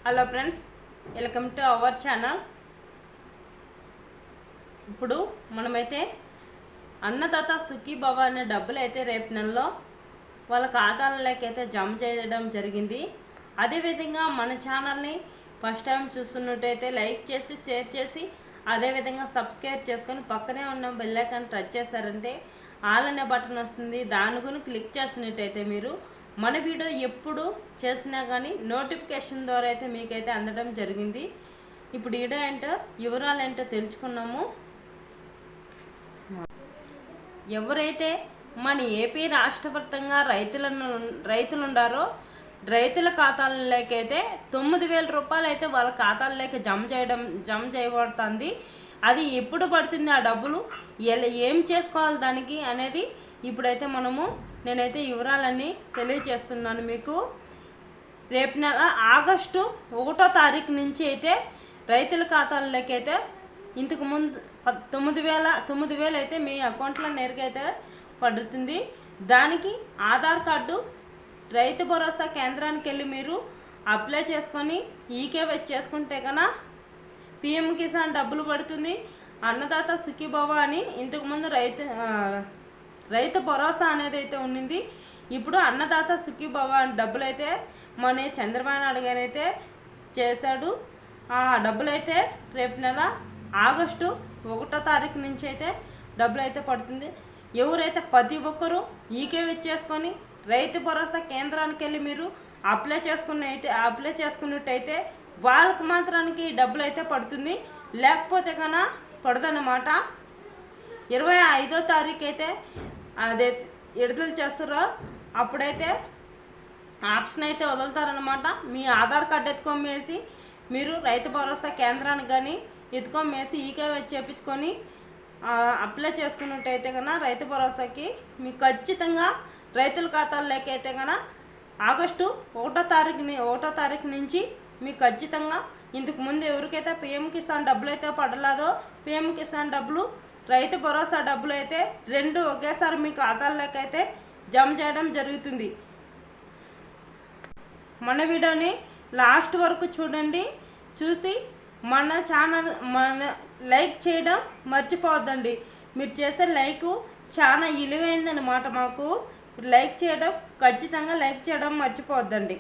Hello friends, welcome to our channel. ఇప్పుడు మనమైతే అన్నదాత సుఖీభవ అనే డబ్బులు అయితే రేపు నెలలో వాళ్ళ ఖాతాలలోకి అయితే జమ చేయడం జరిగింది. అదేవిధంగా మన ఛానల్ని ఫస్ట్ టైం చూస్తున్నట్టయితే లైక్ చేసి షేర్ చేసి అదేవిధంగా సబ్స్క్రైబ్ చేసుకొని పక్కనే ఉన్న బెల్ ఐకాన్ టచ్ చేశారంటే ఆల్ అనే బటన్ వస్తుంది. దాని గురించి క్లిక్ చేసినట్టయితే మీరు మన వీడియో ఎప్పుడు చేసినా కానీ నోటిఫికేషన్ ద్వారా అయితే మీకైతే అందడం జరిగింది. ఇప్పుడు వీడియో ఏంటో వివరాలు ఏంటో తెలుసుకున్నాము. ఎవరైతే మన ఏపీ రాష్ట్ర వ్యాప్తంగా రైతులు ఉండారో రైతుల ఖాతాలలోకి అయితే 9,000 రూపాయలు అయితే వాళ్ళ ఖాతాల్లోకి జమ చేయబడుతుంది. అది ఎప్పుడు పడుతుంది, ఆ డబ్బులు ఏం చేసుకోవాలి దానికి అనేది ఇప్పుడైతే నేనైతే వివరాలన్నీ తెలియజేస్తున్నాను మీకు. రేపు నెల ఆగస్టు 1వ తారీఖు నుంచి అయితే రైతుల ఖాతాల్లోకి అయితే ఇంతకు ముందు 9,000 అయితే మీ అకౌంట్లో నేరుగా అయితే పడుతుంది. దానికి ఆధార్ కార్డు రైతు భరోసా కేంద్రానికి వెళ్ళి మీరు అప్లై చేసుకొని ఈకేవైసీ చేసుకుంటే కన్నా పిఎం కిసాన్ డబ్బులు పడుతుంది. అన్నదాత సుఖీభవ అని ఇంతకుముందు రైతు భరోసా అనేది అయితే ఉండింది. ఇప్పుడు అన్నదాత సుఖీభవ డబ్బులు అయితే మన చంద్రబాబు నాయుడు గారు అయితే చేశాడు. ఆ డబ్బులు అయితే రేపు నెల ఆగస్టు 1వ తారీఖు నుంచి అయితే డబ్బులు అయితే పడుతుంది. ఎవరైతే ప్రతి ఒక్కరూ ఈకేవైసీ చేసుకొని రైతు భరోసా కేంద్రానికి వెళ్ళి మీరు అప్లై చేసుకున్నట్టయితే వాళ్ళకి మాత్రానికి డబ్బులు అయితే పడుతుంది. లేకపోతే కన్నా పడదన్నమాట. 25వ తారీఖు అయితే అదే విడుదల చేస్తారో అప్పుడైతే ఆప్షన్ అయితే వదులుతారనమాట. మీ ఆధార్ కార్డు ఎత్తుకొమ్మేసి మీరు రైతు భరోసా కేంద్రానికి కానీ ఎత్తుకొమ్మేసి ఈకేవైసీ చేయించుకొని అప్లై చేసుకున్నట్టయితే కన్నా రైతు భరోసాకి మీకు ఖచ్చితంగా రైతుల ఖాతాల్లోకి అయితే కన్నా ఆగస్టు 1వ తారీఖు నుంచి మీకు ఖచ్చితంగా ఇంతకు ముందు ఎవరికైతే పిఎం కిసాన్ డబ్బులు అయితే పడలేదో పిఎం కిసాన్ డబ్బులు రైతు భరోసా డబ్బులు అయితే రెండు ఒకేసారి మీ ఖాతాల్లోకి అయితే జమ చేయడం జరుగుతుంది. మన వీడియోని లాస్ట్ వరకు చూడండి. చూసి మన లైక్ చేయడం మర్చిపోవద్దండి. మీరు చేసే లైక్ చాలా విలువైందన్నమాట. మాకు లైక్ చేయడం ఖచ్చితంగా లైక్ చేయడం మర్చిపోవద్దండి.